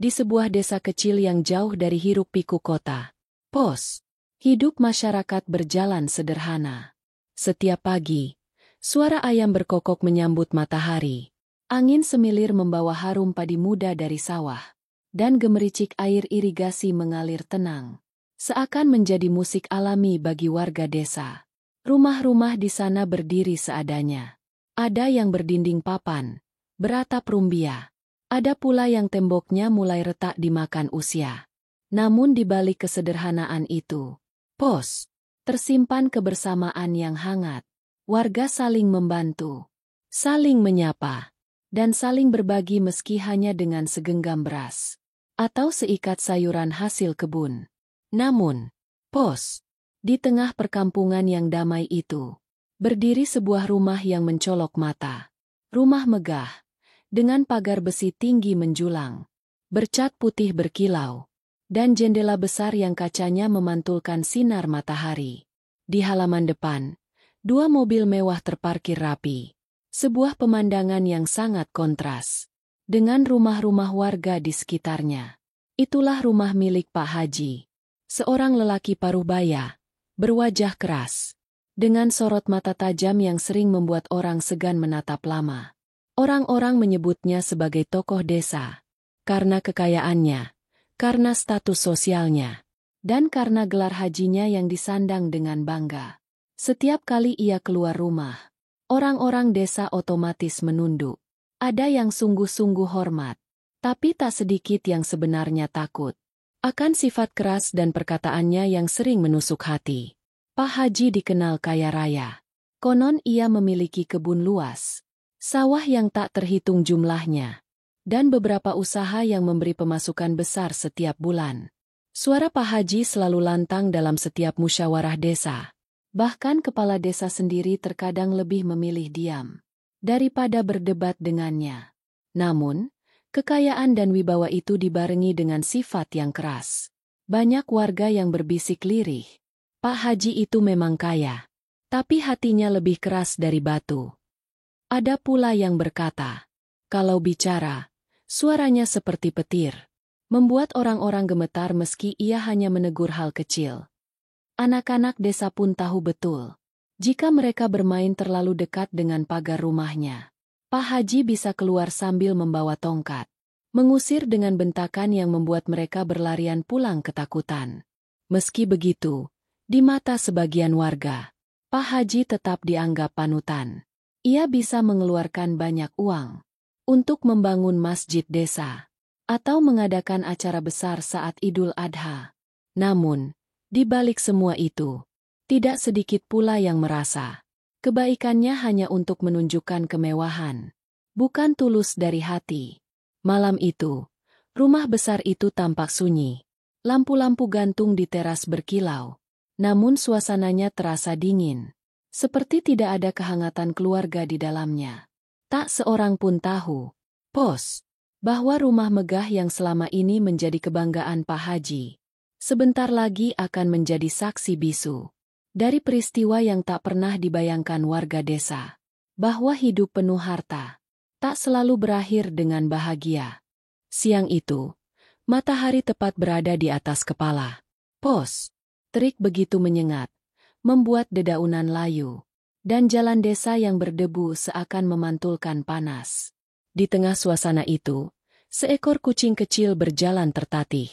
di sebuah desa kecil yang jauh dari hiruk-pikuk kota. Pos. Hidup masyarakat berjalan sederhana. Setiap pagi, suara ayam berkokok menyambut matahari. Angin semilir membawa harum padi muda dari sawah. Dan gemericik air irigasi mengalir tenang. Seakan menjadi musik alami bagi warga desa. Rumah-rumah di sana berdiri seadanya. Ada yang berdinding papan, beratap rumbia. Ada pula yang temboknya mulai retak dimakan usia. Namun di balik kesederhanaan itu, pos, tersimpan kebersamaan yang hangat. Warga saling membantu, saling menyapa, dan saling berbagi meski hanya dengan segenggam beras atau seikat sayuran hasil kebun. Namun, pos, di tengah perkampungan yang damai itu, berdiri sebuah rumah yang mencolok mata. Rumah megah, dengan pagar besi tinggi menjulang, bercat putih berkilau, dan jendela besar yang kacanya memantulkan sinar matahari. Di halaman depan, 2 mobil mewah terparkir rapi. Sebuah pemandangan yang sangat kontras dengan rumah-rumah warga di sekitarnya. Itulah rumah milik Pak Haji. Seorang lelaki parubaya, berwajah keras, dengan sorot mata tajam yang sering membuat orang segan menatap lama. Orang-orang menyebutnya sebagai tokoh desa, karena kekayaannya, karena status sosialnya, dan karena gelar hajinya yang disandang dengan bangga. Setiap kali ia keluar rumah, orang-orang desa otomatis menunduk. Ada yang sungguh-sungguh hormat, tapi tak sedikit yang sebenarnya takut akan sifat keras dan perkataannya yang sering menusuk hati. Pak Haji dikenal kaya raya. Konon ia memiliki kebun luas, sawah yang tak terhitung jumlahnya, dan beberapa usaha yang memberi pemasukan besar setiap bulan. Suara Pak Haji selalu lantang dalam setiap musyawarah desa. Bahkan kepala desa sendiri terkadang lebih memilih diam daripada berdebat dengannya. Namun, kekayaan dan wibawa itu dibarengi dengan sifat yang keras. Banyak warga yang berbisik lirih. Pak Haji itu memang kaya, tapi hatinya lebih keras dari batu. Ada pula yang berkata, kalau bicara, suaranya seperti petir, membuat orang-orang gemetar meski ia hanya menegur hal kecil. Anak-anak desa pun tahu betul, jika mereka bermain terlalu dekat dengan pagar rumahnya, Pak Haji bisa keluar sambil membawa tongkat, mengusir dengan bentakan yang membuat mereka berlarian pulang ketakutan. Meski begitu, di mata sebagian warga, Pak Haji tetap dianggap panutan. Ia bisa mengeluarkan banyak uang untuk membangun masjid desa atau mengadakan acara besar saat Idul Adha. Namun, di balik semua itu, tidak sedikit pula yang merasa kebaikannya hanya untuk menunjukkan kemewahan, bukan tulus dari hati. Malam itu, rumah besar itu tampak sunyi. Lampu-lampu gantung di teras berkilau, namun suasananya terasa dingin. Seperti tidak ada kehangatan keluarga di dalamnya. Tak seorang pun tahu, pos, bahwa rumah megah yang selama ini menjadi kebanggaan Pak Haji, sebentar lagi akan menjadi saksi bisu dari peristiwa yang tak pernah dibayangkan warga desa, bahwa hidup penuh harta tak selalu berakhir dengan bahagia. Siang itu, matahari tepat berada di atas kepala. Pos, terik begitu menyengat, membuat dedaunan layu, dan jalan desa yang berdebu seakan memantulkan panas. Di tengah suasana itu, seekor kucing kecil berjalan tertatih.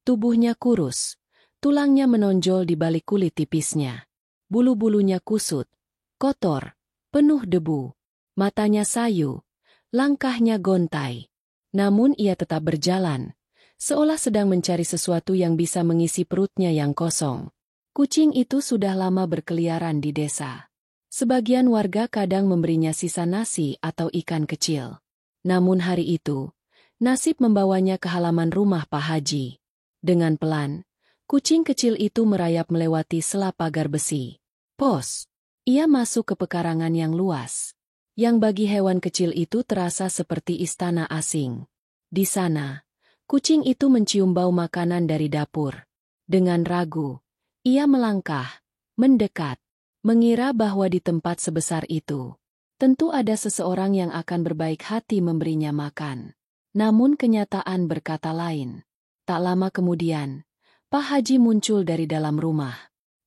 Tubuhnya kurus, tulangnya menonjol di balik kulit tipisnya. Bulu-bulunya kusut, kotor, penuh debu. Matanya sayu, langkahnya gontai. Namun ia tetap berjalan, seolah sedang mencari sesuatu yang bisa mengisi perutnya yang kosong. Kucing itu sudah lama berkeliaran di desa. Sebagian warga kadang memberinya sisa nasi atau ikan kecil. Namun hari itu, nasib membawanya ke halaman rumah Pak Haji. Dengan pelan, kucing kecil itu merayap melewati sela pagar besi. Pos, ia masuk ke pekarangan yang luas, yang bagi hewan kecil itu terasa seperti istana asing. Di sana, kucing itu mencium bau makanan dari dapur. Dengan ragu, ia melangkah, mendekat, mengira bahwa di tempat sebesar itu, tentu ada seseorang yang akan berbaik hati memberinya makan. Namun kenyataan berkata lain. Tak lama kemudian, Pak Haji muncul dari dalam rumah.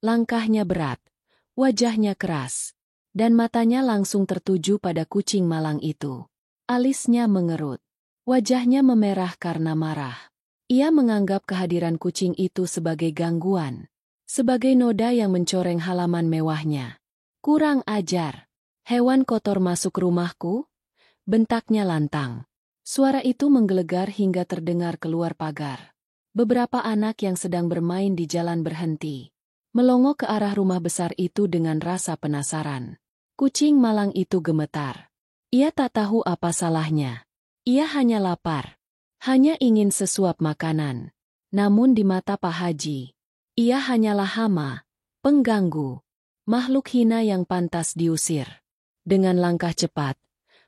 Langkahnya berat, wajahnya keras, dan matanya langsung tertuju pada kucing malang itu. Alisnya mengerut. Wajahnya memerah karena marah. Ia menganggap kehadiran kucing itu sebagai gangguan. Sebagai noda yang mencoreng halaman mewahnya. Kurang ajar. Hewan kotor masuk rumahku? Bentaknya lantang. Suara itu menggelegar hingga terdengar keluar pagar. Beberapa anak yang sedang bermain di jalan berhenti. Melongo ke arah rumah besar itu dengan rasa penasaran. Kucing malang itu gemetar. Ia tak tahu apa salahnya. Ia hanya lapar. Hanya ingin sesuap makanan. Namun di mata Pak Haji, ia hanyalah hama, pengganggu, makhluk hina yang pantas diusir. Dengan langkah cepat,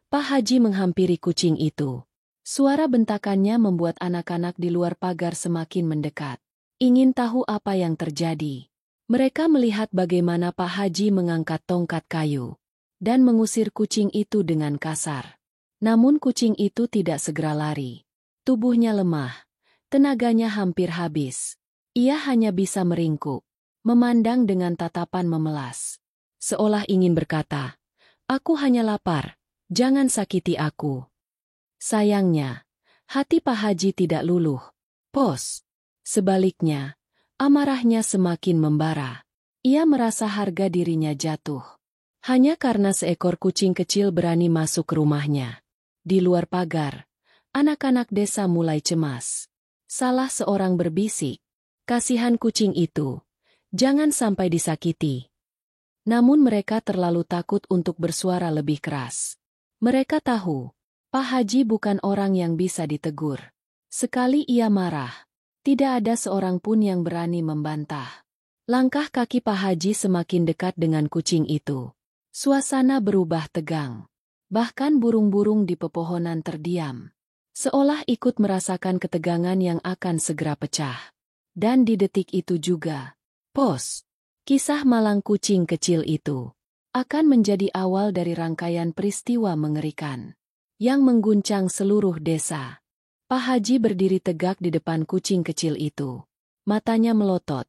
Pak Haji menghampiri kucing itu. Suara bentakannya membuat anak-anak di luar pagar semakin mendekat. Ingin tahu apa yang terjadi. Mereka melihat bagaimana Pak Haji mengangkat tongkat kayu dan mengusir kucing itu dengan kasar. Namun kucing itu tidak segera lari. Tubuhnya lemah, tenaganya hampir habis. Ia hanya bisa meringkuk, memandang dengan tatapan memelas. Seolah ingin berkata, "Aku hanya lapar, jangan sakiti aku." Sayangnya, hati Pak Haji tidak luluh. Pos. Sebaliknya, amarahnya semakin membara. Ia merasa harga dirinya jatuh. Hanya karena seekor kucing kecil berani masuk ke rumahnya. Di luar pagar, anak-anak desa mulai cemas. Salah seorang berbisik, "Kasihan kucing itu. Jangan sampai disakiti." Namun mereka terlalu takut untuk bersuara lebih keras. Mereka tahu, Pak Haji bukan orang yang bisa ditegur. Sekali ia marah, tidak ada seorang pun yang berani membantah. Langkah kaki Pak Haji semakin dekat dengan kucing itu. Suasana berubah tegang. Bahkan burung-burung di pepohonan terdiam. Seolah ikut merasakan ketegangan yang akan segera pecah. Dan di detik itu juga, pos. Kisah malang kucing kecil itu akan menjadi awal dari rangkaian peristiwa mengerikan yang mengguncang seluruh desa. Pak Haji berdiri tegak di depan kucing kecil itu. Matanya melotot,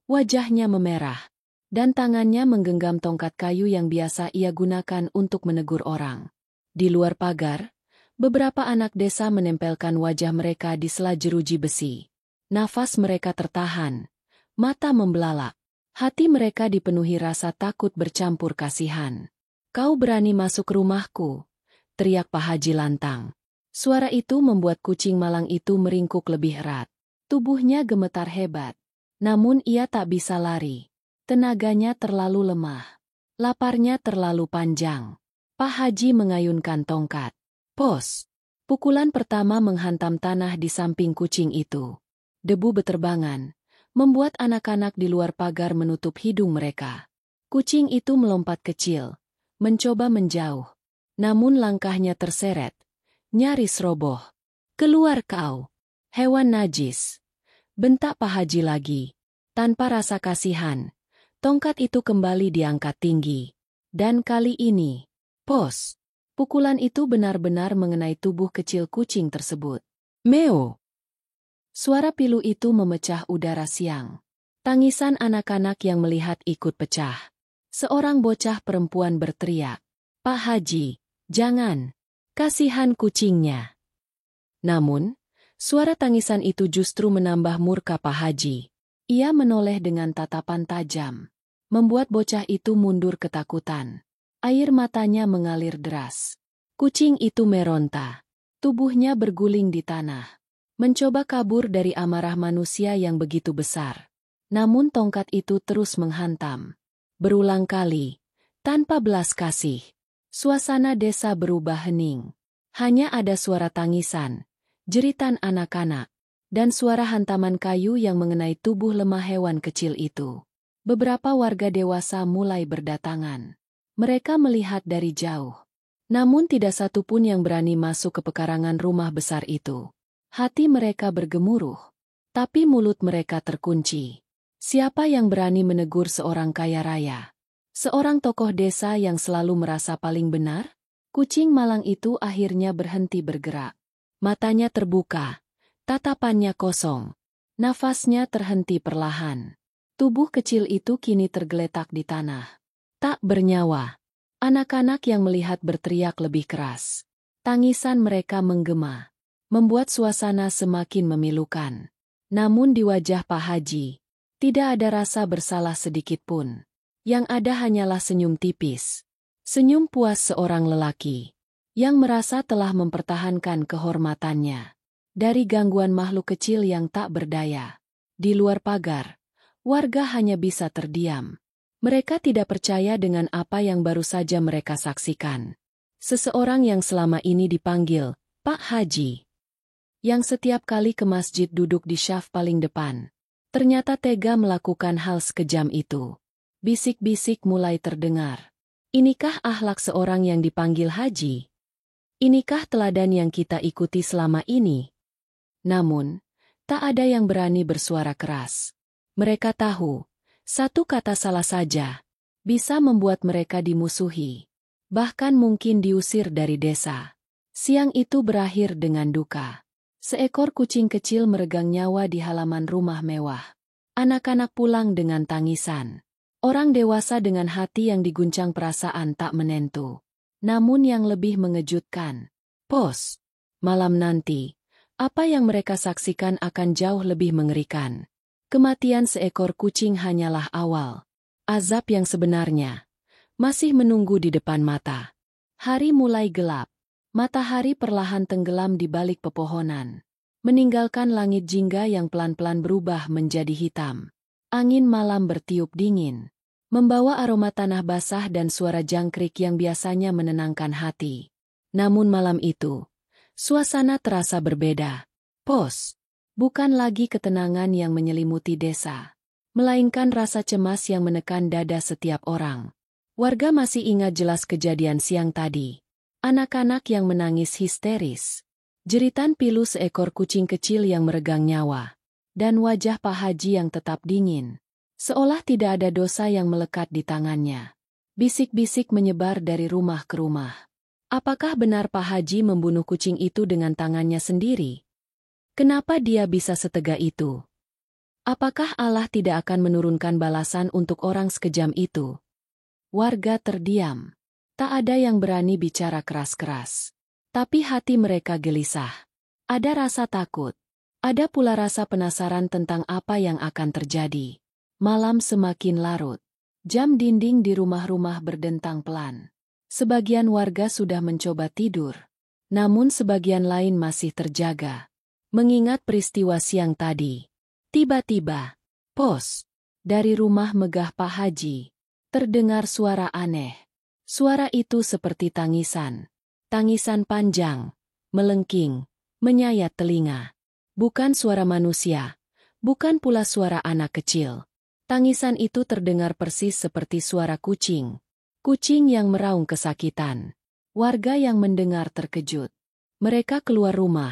wajahnya memerah, dan tangannya menggenggam tongkat kayu yang biasa ia gunakan untuk menegur orang. Di luar pagar, beberapa anak desa menempelkan wajah mereka di sela jeruji besi. Nafas mereka tertahan, mata membelalak. Hati mereka dipenuhi rasa takut bercampur kasihan. "Kau berani masuk rumahku?" teriak Pak Haji lantang. Suara itu membuat kucing malang itu meringkuk lebih erat. Tubuhnya gemetar hebat. Namun ia tak bisa lari. Tenaganya terlalu lemah. Laparnya terlalu panjang. Pak Haji mengayunkan tongkat. Pos. Pukulan pertama menghantam tanah di samping kucing itu. Debu beterbangan, membuat anak-anak di luar pagar menutup hidung mereka. Kucing itu melompat kecil, mencoba menjauh. Namun langkahnya terseret, nyaris roboh. "Keluar kau, hewan najis!" bentak Pak Haji lagi. Tanpa rasa kasihan, tongkat itu kembali diangkat tinggi. Dan kali ini, pos. Pukulan itu benar-benar mengenai tubuh kecil kucing tersebut. Meo! Suara pilu itu memecah udara siang. Tangisan anak-anak yang melihat ikut pecah. Seorang bocah perempuan berteriak, "Pak Haji, jangan! Kasihan kucingnya!" Namun, suara tangisan itu justru menambah murka Pak Haji. Ia menoleh dengan tatapan tajam, membuat bocah itu mundur ketakutan. Air matanya mengalir deras. Kucing itu meronta. Tubuhnya berguling di tanah. Mencoba kabur dari amarah manusia yang begitu besar. Namun tongkat itu terus menghantam. Berulang kali, tanpa belas kasih. Suasana desa berubah hening. Hanya ada suara tangisan, jeritan anak-anak, dan suara hantaman kayu yang mengenai tubuh lemah hewan kecil itu. Beberapa warga dewasa mulai berdatangan. Mereka melihat dari jauh. Namun tidak satu pun yang berani masuk ke pekarangan rumah besar itu. Hati mereka bergemuruh. Tapi mulut mereka terkunci. Siapa yang berani menegur seorang kaya raya? Seorang tokoh desa yang selalu merasa paling benar? Kucing malang itu akhirnya berhenti bergerak. Matanya terbuka, tatapannya kosong. Nafasnya terhenti perlahan. Tubuh kecil itu kini tergeletak di tanah. Tak bernyawa. Anak-anak yang melihat berteriak lebih keras. Tangisan mereka menggema, membuat suasana semakin memilukan. Namun di wajah Pak Haji, tidak ada rasa bersalah sedikit pun. Yang ada hanyalah senyum tipis. Senyum puas seorang lelaki yang merasa telah mempertahankan kehormatannya dari gangguan makhluk kecil yang tak berdaya. Di luar pagar, warga hanya bisa terdiam. Mereka tidak percaya dengan apa yang baru saja mereka saksikan. Seseorang yang selama ini dipanggil Pak Haji, yang setiap kali ke masjid duduk di syaf paling depan, ternyata tega melakukan hal sekejam itu. Bisik-bisik mulai terdengar. Inikah akhlak seorang yang dipanggil Haji? Inikah teladan yang kita ikuti selama ini? Namun, tak ada yang berani bersuara keras. Mereka tahu, satu kata salah saja bisa membuat mereka dimusuhi, bahkan mungkin diusir dari desa. Siang itu berakhir dengan duka. Seekor kucing kecil meregang nyawa di halaman rumah mewah. Anak-anak pulang dengan tangisan. Orang dewasa dengan hati yang diguncang perasaan tak menentu. Namun yang lebih mengejutkan, malam nanti, apa yang mereka saksikan akan jauh lebih mengerikan. Kematian seekor kucing hanyalah awal. Azab yang sebenarnya masih menunggu di depan mata. Hari mulai gelap. Matahari perlahan tenggelam di balik pepohonan, meninggalkan langit jingga yang pelan-pelan berubah menjadi hitam. Angin malam bertiup dingin, membawa aroma tanah basah dan suara jangkrik yang biasanya menenangkan hati. Namun malam itu, suasana terasa berbeda. Bukan lagi ketenangan yang menyelimuti desa, melainkan rasa cemas yang menekan dada setiap orang. Warga masih ingat jelas kejadian siang tadi. Anak-anak yang menangis histeris, jeritan pilu seekor kucing kecil yang meregang nyawa, dan wajah Pak Haji yang tetap dingin. Seolah tidak ada dosa yang melekat di tangannya. Bisik-bisik menyebar dari rumah ke rumah. Apakah benar Pak Haji membunuh kucing itu dengan tangannya sendiri? Kenapa dia bisa setega itu? Apakah Allah tidak akan menurunkan balasan untuk orang sekejam itu? Warga terdiam. Tak ada yang berani bicara keras-keras. Tapi hati mereka gelisah. Ada rasa takut. Ada pula rasa penasaran tentang apa yang akan terjadi. Malam semakin larut. Jam dinding di rumah-rumah berdentang pelan. Sebagian warga sudah mencoba tidur. Namun sebagian lain masih terjaga. Mengingat peristiwa siang tadi. Tiba-tiba, dari rumah megah Pak Haji, terdengar suara aneh. Suara itu seperti tangisan. Tangisan panjang, melengking, menyayat telinga. Bukan suara manusia. Bukan pula suara anak kecil. Tangisan itu terdengar persis seperti suara kucing. Kucing yang meraung kesakitan. Warga yang mendengar terkejut. Mereka keluar rumah,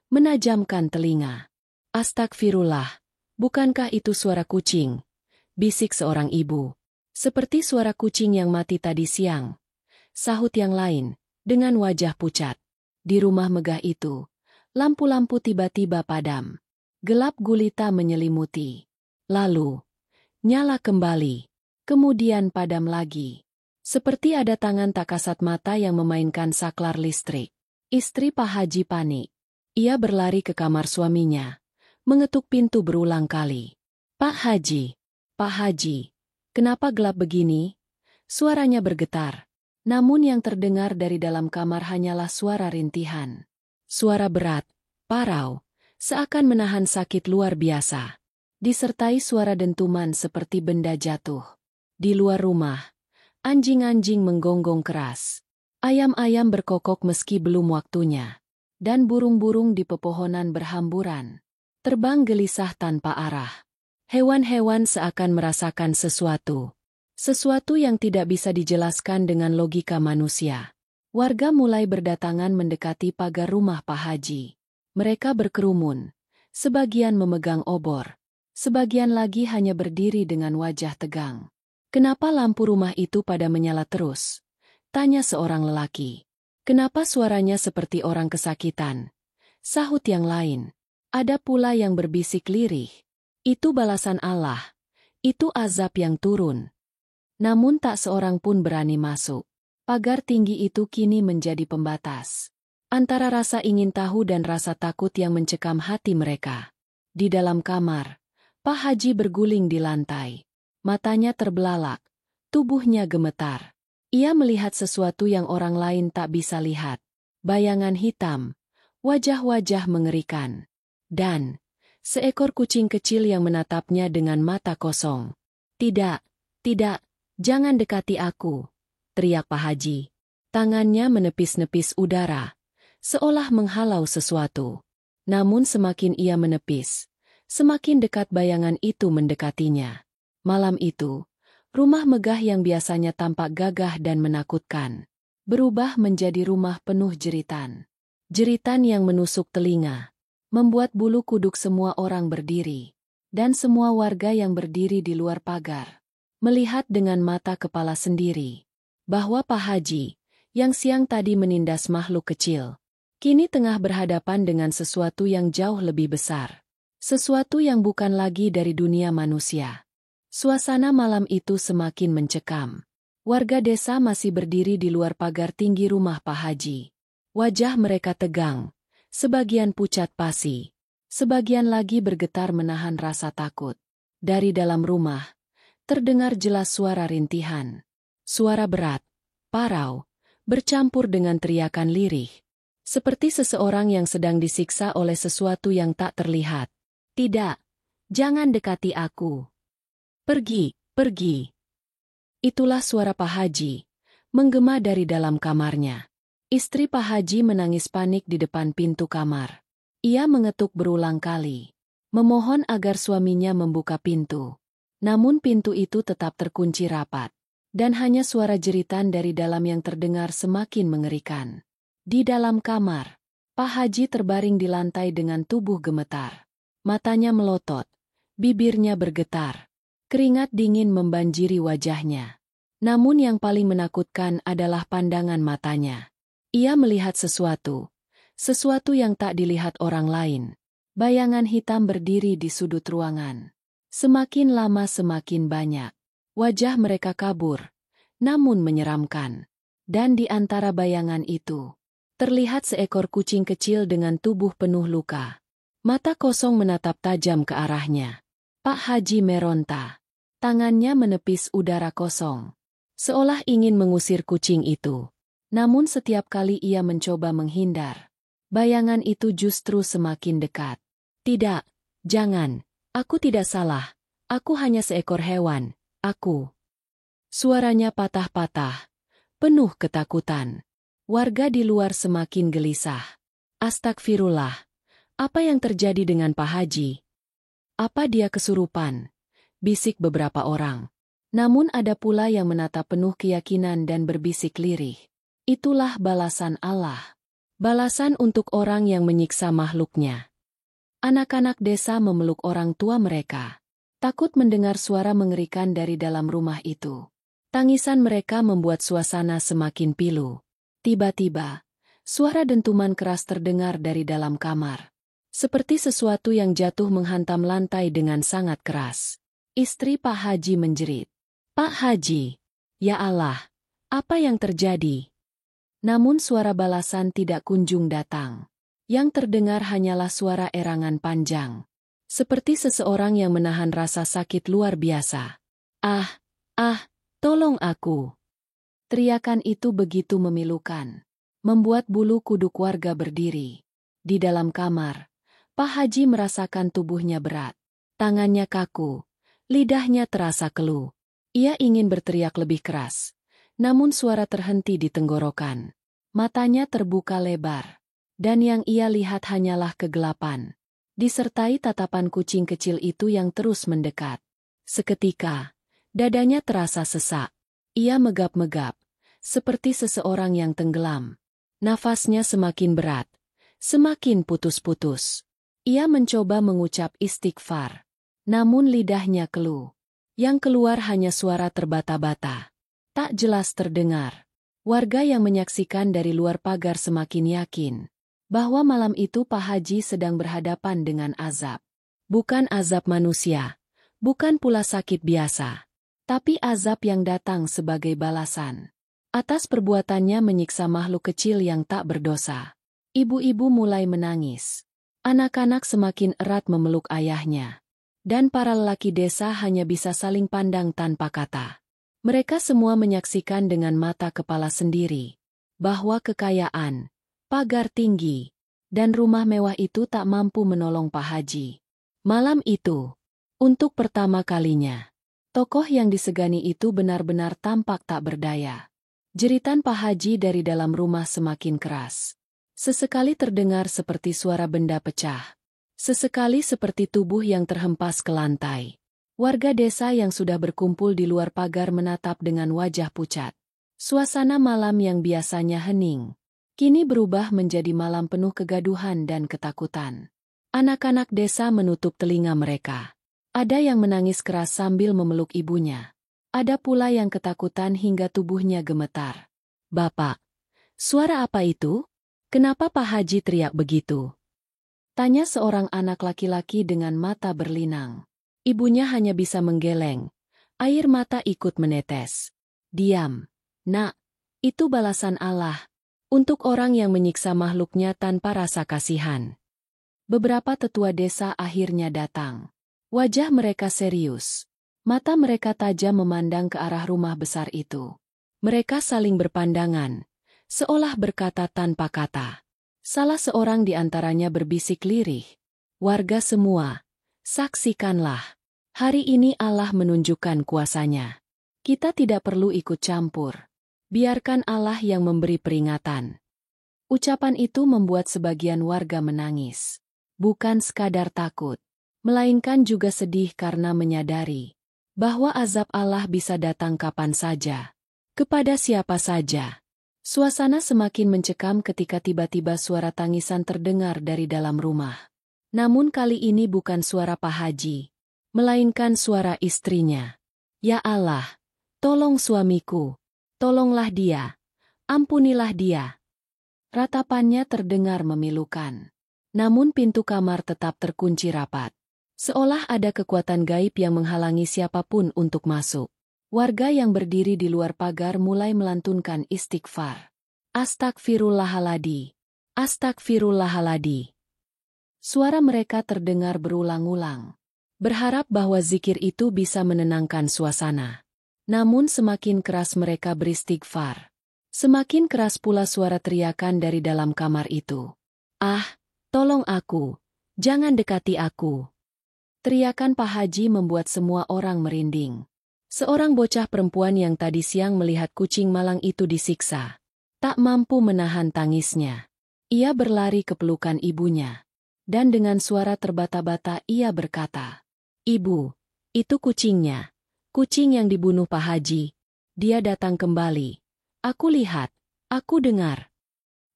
menajamkan telinga. Astagfirullah, bukankah itu suara kucing? Bisik seorang ibu. Seperti suara kucing yang mati tadi siang. Sahut yang lain, dengan wajah pucat. Di rumah megah itu, lampu-lampu tiba-tiba padam. Gelap gulita menyelimuti. Lalu, nyala kembali. Kemudian padam lagi. Seperti ada tangan tak kasat mata yang memainkan saklar listrik. Istri Pak Haji panik. Ia berlari ke kamar suaminya. Mengetuk pintu berulang kali. Pak Haji, Pak Haji. Kenapa gelap begini? Suaranya bergetar. Namun yang terdengar dari dalam kamar hanyalah suara rintihan. Suara berat, parau, seakan menahan sakit luar biasa. Disertai suara dentuman seperti benda jatuh. Di luar rumah, anjing-anjing menggonggong keras. Ayam-ayam berkokok meski belum waktunya. Dan burung-burung di pepohonan berhamburan. Terbang gelisah tanpa arah. Hewan-hewan seakan merasakan sesuatu. Sesuatu yang tidak bisa dijelaskan dengan logika manusia. Warga mulai berdatangan mendekati pagar rumah Pak Haji. Mereka berkerumun. Sebagian memegang obor. Sebagian lagi hanya berdiri dengan wajah tegang. Kenapa lampu rumah itu pada menyala terus? Tanya seorang lelaki. Kenapa suaranya seperti orang kesakitan? Sahut yang lain. Ada pula yang berbisik lirih. Itu balasan Allah. Itu azab yang turun. Namun tak seorang pun berani masuk. Pagar tinggi itu kini menjadi pembatas antara rasa ingin tahu dan rasa takut yang mencekam hati mereka. Di dalam kamar, Pak Haji berguling di lantai. Matanya terbelalak, tubuhnya gemetar. Ia melihat sesuatu yang orang lain tak bisa lihat. Bayangan hitam, wajah-wajah mengerikan. Dan seekor kucing kecil yang menatapnya dengan mata kosong. Tidak, tidak, jangan dekati aku, teriak Pak Haji. Tangannya menepis-nepis udara, seolah menghalau sesuatu. Namun semakin ia menepis, semakin dekat bayangan itu mendekatinya. Malam itu, rumah megah yang biasanya tampak gagah dan menakutkan, berubah menjadi rumah penuh jeritan. Jeritan yang menusuk telinga, membuat bulu kuduk semua orang berdiri, dan semua warga yang berdiri di luar pagar, melihat dengan mata kepala sendiri, bahwa Pak Haji, yang siang tadi menindas makhluk kecil, kini tengah berhadapan dengan sesuatu yang jauh lebih besar. Sesuatu yang bukan lagi dari dunia manusia. Suasana malam itu semakin mencekam. Warga desa masih berdiri di luar pagar tinggi rumah Pak Haji. Wajah mereka tegang, sebagian pucat pasi, sebagian lagi bergetar menahan rasa takut. Dari dalam rumah, terdengar jelas suara rintihan. Suara berat, parau, bercampur dengan teriakan lirih. Seperti seseorang yang sedang disiksa oleh sesuatu yang tak terlihat. Tidak, jangan dekati aku. Pergi, pergi. Itulah suara Pak Haji, menggema dari dalam kamarnya. Istri Pak Haji menangis panik di depan pintu kamar. Ia mengetuk berulang kali, memohon agar suaminya membuka pintu. Namun pintu itu tetap terkunci rapat, dan hanya suara jeritan dari dalam yang terdengar semakin mengerikan. Di dalam kamar, Pak Haji terbaring di lantai dengan tubuh gemetar. Matanya melotot, bibirnya bergetar, keringat dingin membanjiri wajahnya. Namun yang paling menakutkan adalah pandangan matanya. Ia melihat sesuatu yang tak dilihat orang lain. Bayangan hitam berdiri di sudut ruangan. Semakin lama semakin banyak. Wajah mereka kabur, namun menyeramkan. Dan di antara bayangan itu, terlihat seekor kucing kecil dengan tubuh penuh luka. Mata kosong menatap tajam ke arahnya. Pak Haji meronta. Tangannya menepis udara kosong, seolah ingin mengusir kucing itu. Namun setiap kali ia mencoba menghindar, bayangan itu justru semakin dekat. Tidak, jangan, aku tidak salah, aku hanya seekor hewan, aku. Suaranya patah-patah, penuh ketakutan. Warga di luar semakin gelisah. Astagfirullah, apa yang terjadi dengan Pak Haji? Apa dia kesurupan? Bisik beberapa orang. Namun ada pula yang menatap penuh keyakinan dan berbisik lirih. Itulah balasan Allah. Balasan untuk orang yang menyiksa makhluknya. Anak-anak desa memeluk orang tua mereka, takut mendengar suara mengerikan dari dalam rumah itu. Tangisan mereka membuat suasana semakin pilu. Tiba-tiba, suara dentuman keras terdengar dari dalam kamar. Seperti sesuatu yang jatuh menghantam lantai dengan sangat keras. Istri Pak Haji menjerit. Pak Haji, ya Allah, apa yang terjadi? Namun suara balasan tidak kunjung datang. Yang terdengar hanyalah suara erangan panjang. Seperti seseorang yang menahan rasa sakit luar biasa. Tolong aku. Teriakan itu begitu memilukan, membuat bulu kuduk warga berdiri. Di dalam kamar, Pak Haji merasakan tubuhnya berat. Tangannya kaku, lidahnya terasa keluh. Ia ingin berteriak lebih keras. Namun suara terhenti di tenggorokan. Matanya terbuka lebar. Dan yang ia lihat hanyalah kegelapan. Disertai tatapan kucing kecil itu yang terus mendekat. Seketika, dadanya terasa sesak. Ia megap-megap, seperti seseorang yang tenggelam. Nafasnya semakin berat, semakin putus-putus. Ia mencoba mengucap istighfar. Namun lidahnya keluh. Yang keluar hanya suara terbata-bata. Tak jelas terdengar. Warga yang menyaksikan dari luar pagar semakin yakin bahwa malam itu Pak Haji sedang berhadapan dengan azab. Bukan azab manusia, bukan pula sakit biasa, tapi azab yang datang sebagai balasan atas perbuatannya menyiksa makhluk kecil yang tak berdosa. Ibu-ibu mulai menangis. Anak-anak semakin erat memeluk ayahnya. Dan para lelaki desa hanya bisa saling pandang tanpa kata. Mereka semua menyaksikan dengan mata kepala sendiri bahwa kekayaan, pagar tinggi, dan rumah mewah itu tak mampu menolong Pak Haji. Malam itu, untuk pertama kalinya, tokoh yang disegani itu benar-benar tampak tak berdaya. Jeritan Pak Haji dari dalam rumah semakin keras. Sesekali terdengar seperti suara benda pecah. Sesekali seperti tubuh yang terhempas ke lantai. Warga desa yang sudah berkumpul di luar pagar menatap dengan wajah pucat. Suasana malam yang biasanya hening, kini berubah menjadi malam penuh kegaduhan dan ketakutan. Anak-anak desa menutup telinga mereka. Ada yang menangis keras sambil memeluk ibunya. Ada pula yang ketakutan hingga tubuhnya gemetar. "Bapak, suara apa itu? Kenapa Pak Haji teriak begitu?" Tanya seorang anak laki-laki dengan mata berlinang. Ibunya hanya bisa menggeleng. Air mata ikut menetes. "Diam, Nak. Itu balasan Allah untuk orang yang menyiksa makhluknya tanpa rasa kasihan." Beberapa tetua desa akhirnya datang. Wajah mereka serius. Mata mereka tajam memandang ke arah rumah besar itu. Mereka saling berpandangan, seolah berkata tanpa kata. Salah seorang di antaranya berbisik lirih. "Warga semua, saksikanlah. Hari ini Allah menunjukkan kuasanya. Kita tidak perlu ikut campur. Biarkan Allah yang memberi peringatan." Ucapan itu membuat sebagian warga menangis. Bukan sekadar takut, melainkan juga sedih karena menyadari bahwa azab Allah bisa datang kapan saja, kepada siapa saja. Suasana semakin mencekam ketika tiba-tiba suara tangisan terdengar dari dalam rumah. Namun kali ini bukan suara Pak Haji, melainkan suara istrinya. "Ya Allah, tolong suamiku, tolonglah dia, ampunilah dia." Ratapannya terdengar memilukan. Namun pintu kamar tetap terkunci rapat. Seolah ada kekuatan gaib yang menghalangi siapapun untuk masuk. Warga yang berdiri di luar pagar mulai melantunkan istighfar. "Astagfirullahaladzim. Astagfirullahaladzim." Suara mereka terdengar berulang-ulang. Berharap bahwa zikir itu bisa menenangkan suasana. Namun semakin keras mereka beristighfar, semakin keras pula suara teriakan dari dalam kamar itu. "Ah, tolong aku. Jangan dekati aku." Teriakan Pak Haji membuat semua orang merinding. Seorang bocah perempuan yang tadi siang melihat kucing malang itu disiksa, tak mampu menahan tangisnya. Ia berlari ke pelukan ibunya. Dan dengan suara terbata-bata ia berkata, "Ibu, itu kucingnya. Kucing yang dibunuh Pak Haji. Dia datang kembali. Aku lihat, aku dengar."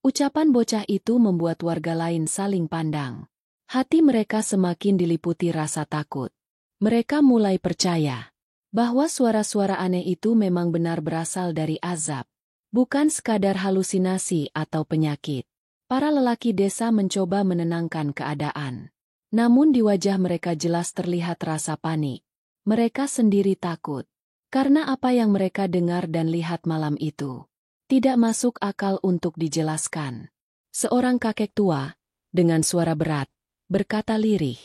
Ucapan bocah itu membuat warga lain saling pandang. Hati mereka semakin diliputi rasa takut. Mereka mulai percaya bahwa suara-suara aneh itu memang benar berasal dari azab, bukan sekadar halusinasi atau penyakit. Para lelaki desa mencoba menenangkan keadaan. Namun di wajah mereka jelas terlihat rasa panik. Mereka sendiri takut. Karena apa yang mereka dengar dan lihat malam itu tidak masuk akal untuk dijelaskan. Seorang kakek tua, dengan suara berat, berkata lirih,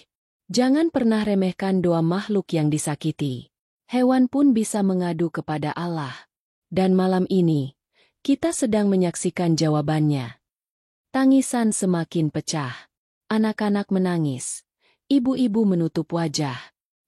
"Jangan pernah remehkan doa makhluk yang disakiti. Hewan pun bisa mengadu kepada Allah. Dan malam ini, kita sedang menyaksikan jawabannya." Tangisan semakin pecah. Anak-anak menangis. Ibu-ibu menutup wajah.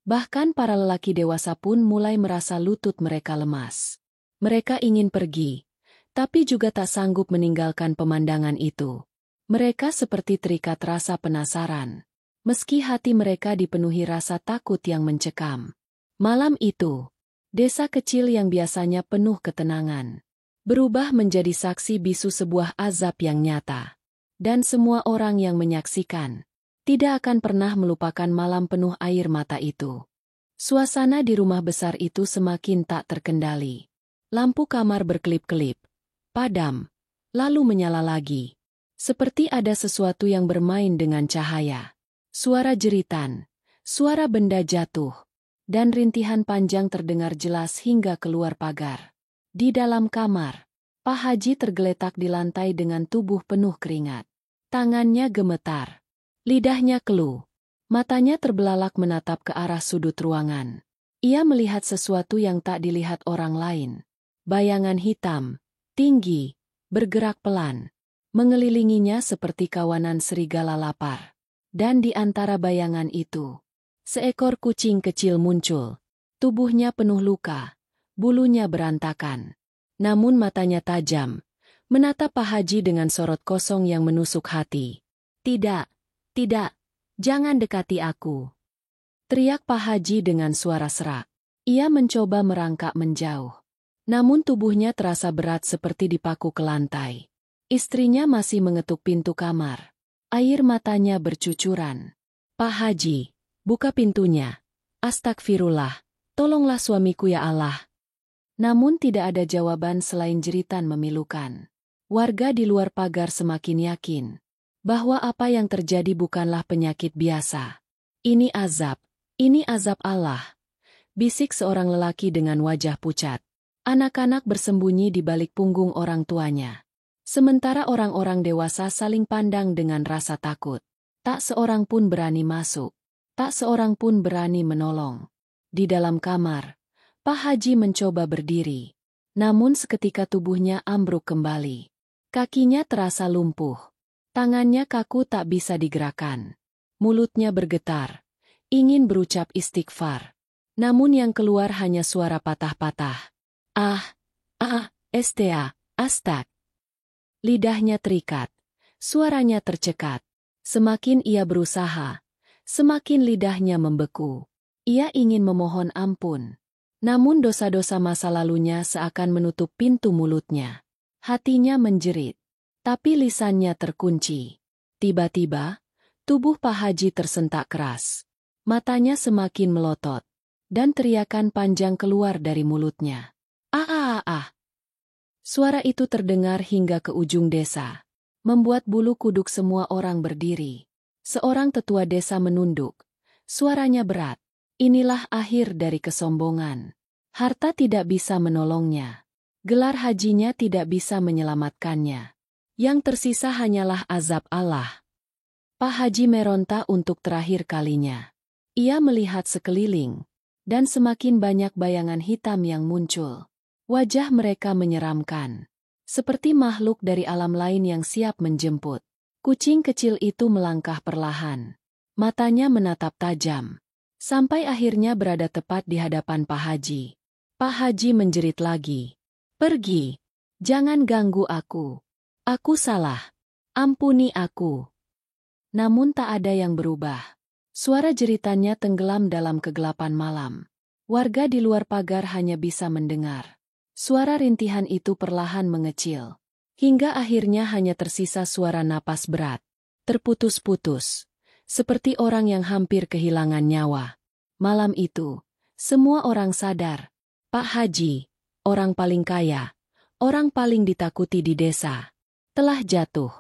Bahkan para lelaki dewasa pun mulai merasa lutut mereka lemas. Mereka ingin pergi, tapi juga tak sanggup meninggalkan pemandangan itu. Mereka seperti terikat rasa penasaran. Meski hati mereka dipenuhi rasa takut yang mencekam. Malam itu, desa kecil yang biasanya penuh ketenangan berubah menjadi saksi bisu sebuah azab yang nyata. Dan semua orang yang menyaksikan tidak akan pernah melupakan malam penuh air mata itu. Suasana di rumah besar itu semakin tak terkendali. Lampu kamar berkelip-kelip, padam, lalu menyala lagi. Seperti ada sesuatu yang bermain dengan cahaya. Suara jeritan, suara benda jatuh, dan rintihan panjang terdengar jelas hingga keluar pagar. Di dalam kamar, Pak Haji tergeletak di lantai dengan tubuh penuh keringat. Tangannya gemetar, lidahnya keluh, matanya terbelalak menatap ke arah sudut ruangan. Ia melihat sesuatu yang tak dilihat orang lain. Bayangan hitam, tinggi, bergerak pelan, mengelilinginya seperti kawanan serigala lapar. Dan di antara bayangan itu, seekor kucing kecil muncul. Tubuhnya penuh luka, bulunya berantakan. Namun matanya tajam, menatap Pak Haji dengan sorot kosong yang menusuk hati. Tidak, tidak, jangan dekati aku. Teriak Pak Haji dengan suara serak. Ia mencoba merangkak menjauh. Namun tubuhnya terasa berat seperti dipaku ke lantai. Istrinya masih mengetuk pintu kamar. Air matanya bercucuran. Pak Haji, buka pintunya. Astagfirullah, tolonglah suamiku ya Allah. Namun tidak ada jawaban selain jeritan memilukan. Warga di luar pagar semakin yakin bahwa apa yang terjadi bukanlah penyakit biasa. Ini azab Allah. Bisik seorang lelaki dengan wajah pucat. Anak-anak bersembunyi di balik punggung orang tuanya. Sementara orang-orang dewasa saling pandang dengan rasa takut. Tak seorang pun berani masuk. Tak seorang pun berani menolong. Di dalam kamar, Pak Haji mencoba berdiri. Namun seketika tubuhnya ambruk kembali. Kakinya terasa lumpuh. Tangannya kaku tak bisa digerakkan. Mulutnya bergetar. Ingin berucap istighfar. Namun yang keluar hanya suara patah-patah. Astag. Lidahnya terikat. Suaranya tercekat. Semakin ia berusaha, semakin lidahnya membeku. Ia ingin memohon ampun. Namun dosa-dosa masa lalunya seakan menutup pintu mulutnya. Hatinya menjerit. Tapi lisannya terkunci. Tiba-tiba, tubuh Pak Haji tersentak keras. Matanya semakin melotot. Dan teriakan panjang keluar dari mulutnya. Suara itu terdengar hingga ke ujung desa. Membuat bulu kuduk semua orang berdiri. Seorang tetua desa menunduk. Suaranya berat. Inilah akhir dari kesombongan. Harta tidak bisa menolongnya. Gelar hajinya tidak bisa menyelamatkannya. Yang tersisa hanyalah azab Allah. Pak Haji meronta untuk terakhir kalinya. Ia melihat sekeliling. Dan semakin banyak bayangan hitam yang muncul. Wajah mereka menyeramkan. Seperti makhluk dari alam lain yang siap menjemput. Kucing kecil itu melangkah perlahan. Matanya menatap tajam. Sampai akhirnya berada tepat di hadapan Pak Haji. Pak Haji menjerit lagi. Pergi. Jangan ganggu aku. Aku salah. Ampuni aku. Namun tak ada yang berubah. Suara jeritannya tenggelam dalam kegelapan malam. Warga di luar pagar hanya bisa mendengar. Suara rintihan itu perlahan mengecil. Hingga akhirnya hanya tersisa suara napas berat. Terputus-putus. Seperti orang yang hampir kehilangan nyawa. Malam itu, semua orang sadar. Pak Haji, orang paling kaya, orang paling ditakuti di desa, telah jatuh.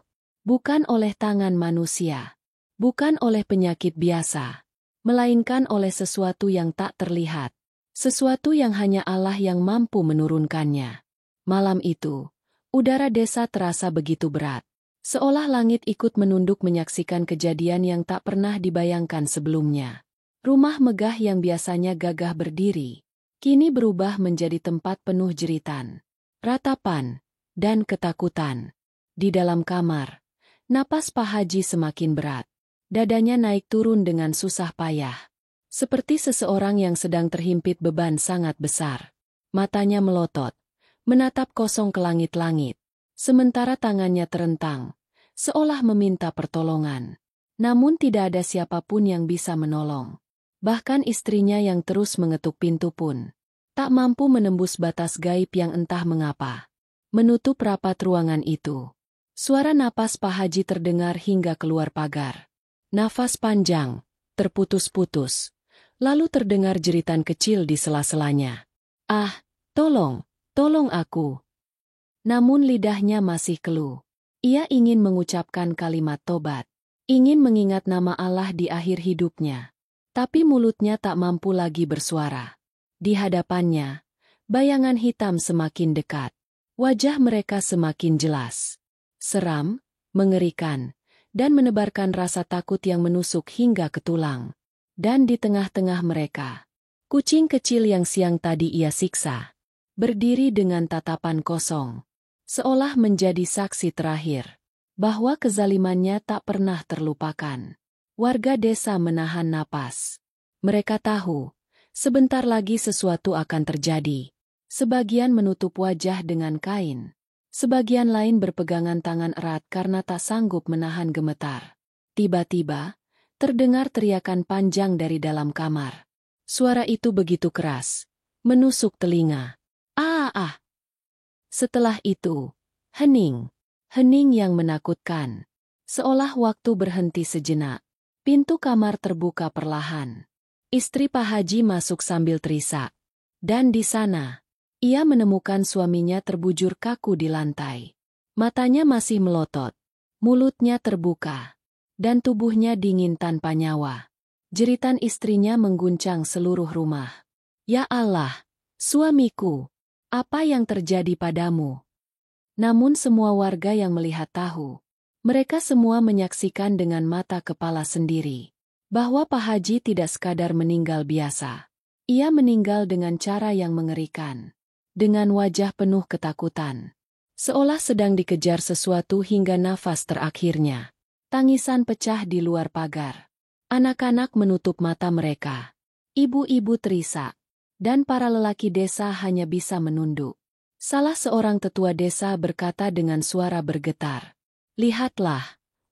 Bukan oleh tangan manusia. Bukan oleh penyakit biasa. Melainkan oleh sesuatu yang tak terlihat. Sesuatu yang hanya Allah yang mampu menurunkannya. Malam itu, udara desa terasa begitu berat. Seolah langit ikut menunduk menyaksikan kejadian yang tak pernah dibayangkan sebelumnya. Rumah megah yang biasanya gagah berdiri, kini berubah menjadi tempat penuh jeritan, ratapan, dan ketakutan. Di dalam kamar, napas Pak Haji semakin berat. Dadanya naik turun dengan susah payah. Seperti seseorang yang sedang terhimpit beban sangat besar. Matanya melotot, menatap kosong ke langit-langit. Sementara tangannya terentang, seolah meminta pertolongan. Namun tidak ada siapapun yang bisa menolong. Bahkan istrinya yang terus mengetuk pintu pun tak mampu menembus batas gaib yang entah mengapa menutup rapat ruangan itu. Suara napas Pak Haji terdengar hingga keluar pagar. Nafas panjang, terputus-putus. Lalu terdengar jeritan kecil di sela-selanya. Tolong aku. Namun lidahnya masih keluh. Ia ingin mengucapkan kalimat tobat, ingin mengingat nama Allah di akhir hidupnya. Tapi mulutnya tak mampu lagi bersuara. Di hadapannya, bayangan hitam semakin dekat. Wajah mereka semakin jelas. Seram, mengerikan, dan menebarkan rasa takut yang menusuk hingga ke tulang. Dan di tengah-tengah mereka, kucing kecil yang siang tadi ia siksa, berdiri dengan tatapan kosong, seolah menjadi saksi terakhir, bahwa kezalimannya tak pernah terlupakan. Warga desa menahan napas. Mereka tahu, sebentar lagi sesuatu akan terjadi. Sebagian menutup wajah dengan kain. Sebagian lain berpegangan tangan erat karena tak sanggup menahan gemetar. Tiba-tiba, terdengar teriakan panjang dari dalam kamar. Suara itu begitu keras, menusuk telinga. Ah, ah! Setelah itu, hening. Hening yang menakutkan. Seolah waktu berhenti sejenak. Pintu kamar terbuka perlahan. Istri Pak Haji masuk sambil terisak. Dan di sana, ia menemukan suaminya terbujur kaku di lantai. Matanya masih melotot. Mulutnya terbuka. Dan tubuhnya dingin tanpa nyawa. Jeritan istrinya mengguncang seluruh rumah. Ya Allah, suamiku, apa yang terjadi padamu? Namun semua warga yang melihat tahu. Mereka semua menyaksikan dengan mata kepala sendiri, bahwa Pak Haji tidak sekadar meninggal biasa. Ia meninggal dengan cara yang mengerikan, dengan wajah penuh ketakutan. Seolah sedang dikejar sesuatu hingga nafas terakhirnya. Tangisan pecah di luar pagar. Anak-anak menutup mata mereka. Ibu-ibu terisak. Dan para lelaki desa hanya bisa menunduk. Salah seorang tetua desa berkata dengan suara bergetar. Lihatlah,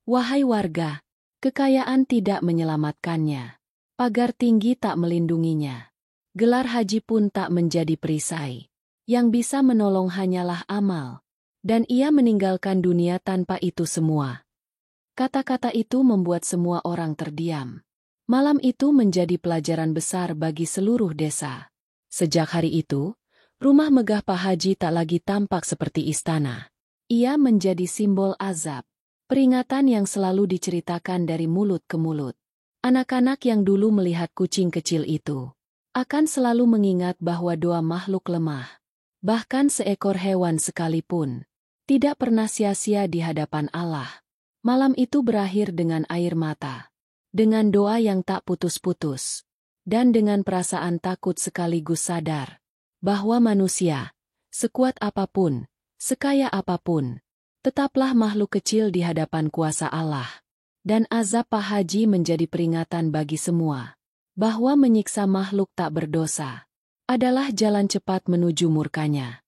wahai warga, kekayaan tidak menyelamatkannya. Pagar tinggi tak melindunginya. Gelar haji pun tak menjadi perisai. Yang bisa menolong hanyalah amal. Dan ia meninggalkan dunia tanpa itu semua. Kata-kata itu membuat semua orang terdiam. Malam itu menjadi pelajaran besar bagi seluruh desa. Sejak hari itu, rumah megah Pak Haji tak lagi tampak seperti istana. Ia menjadi simbol azab, peringatan yang selalu diceritakan dari mulut ke mulut. Anak-anak yang dulu melihat kucing kecil itu, akan selalu mengingat bahwa doa makhluk lemah, bahkan seekor hewan sekalipun, tidak pernah sia-sia di hadapan Allah. Malam itu berakhir dengan air mata, dengan doa yang tak putus-putus, dan dengan perasaan takut sekaligus sadar, bahwa manusia, sekuat apapun, sekaya apapun, tetaplah makhluk kecil di hadapan kuasa Allah. Dan azab Pak Haji menjadi peringatan bagi semua, bahwa menyiksa makhluk tak berdosa adalah jalan cepat menuju murkanya.